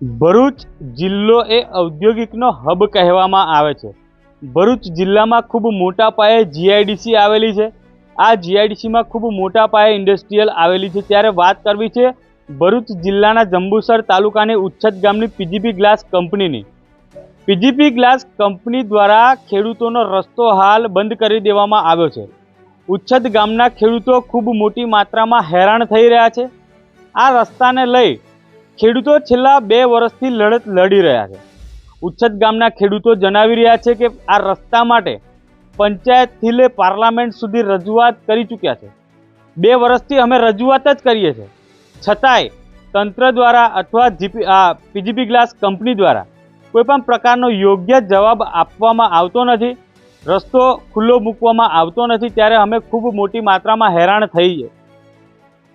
ભરૂચ જિલ્લો એ ઔદ્યોગિકનો હબ કહેવામાં આવે છે। ભરૂચ જિલ્લામાં ખૂબ મોટા પાયે જીઆઈડીસી આવેલી છે। આ જીઆઈડીસીમાં ખૂબ મોટા પાયે ઇન્ડસ્ટ્રીયલ આવેલી છે। ત્યારે વાત કરવી છે ભરૂચ જિલ્લાના જંબુસર તાલુકાની ઉચ્છદ ગામની પીજીપી ગ્લાસ કંપનીની। પીજીપી ગ્લાસ કંપની દ્વારા ખેડૂતોનો રસ્તો હાલ બંધ કરી દેવામાં આવ્યો છે। ઉચ્છદ ગામના ખેડૂતો ખૂબ મોટી માત્રામાં હેરાન થઈ રહ્યા છે। આ રસ્તાને લઈ ખેડૂતો છેલ્લા 2 વર્ષથી લડત લડી રહ્યા છે। ઉચ્છદ ગામના ખેડૂતો જણાવી રહ્યા છે કે આ રસ્તા માટે પંચાયતથી લઈ પાર્લામેન્ટ સુધી રજૂઆત કરી ચૂક્યા છે। 2 વર્ષથી અમે રજૂઆત જ કરીએ છીએ, છતાંય તંત્ર દ્વારા અથવા પીજીપી ગ્લાસ કંપની દ્વારા કોઈપણ પ્રકારનો યોગ્ય જવાબ આપવામાં આવતો નથી, રસ્તો ખુલ્લો મૂકવામાં આવતો નથી। ત્યારે અમે ખૂબ મોટી માત્રામાં હેરાન થઈએ।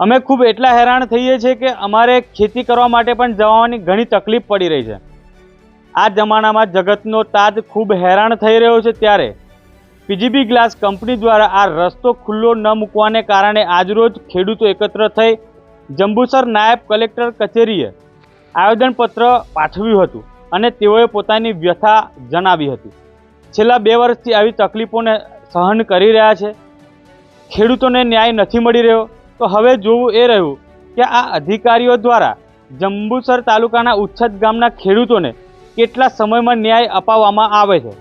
અમે ખૂબ એટલા હેરાન થઈએ છીએ કે અમારે ખેતી કરવા માટે પણ જવાની ઘણી તકલીફ પડી રહી છે। આ જમાનામાં જગતનો તાજ ખૂબ હેરાન થઈ રહ્યો છે। ત્યારે પીજીપી ગ્લાસ કંપની દ્વારા આ રસ્તો ખુલ્લો ન મૂકવાને કારણે આજરોજ ખેડૂતો એકત્ર થઈ જંબુસર નાયબ કલેક્ટર કચેરીએ આવેદનપત્ર પાઠવ્યું હતું અને તેઓએ પોતાની વ્યથા જણાવી હતી। છેલ્લા 2 વર્ષથી આવી તકલીફોને સહન કરી રહ્યા છે। ખેડૂતોને ન્યાય નથી મળી રહ્યો। તો હવે જોવું એ રહ્યું કે આ અધિકારીઓ દ્વારા જંબુસર તાલુકાના ઉચ્છદ ગામના ખેડૂતોને કેટલા સમયમાં ન્યાય અપાવવામાં આવે છે।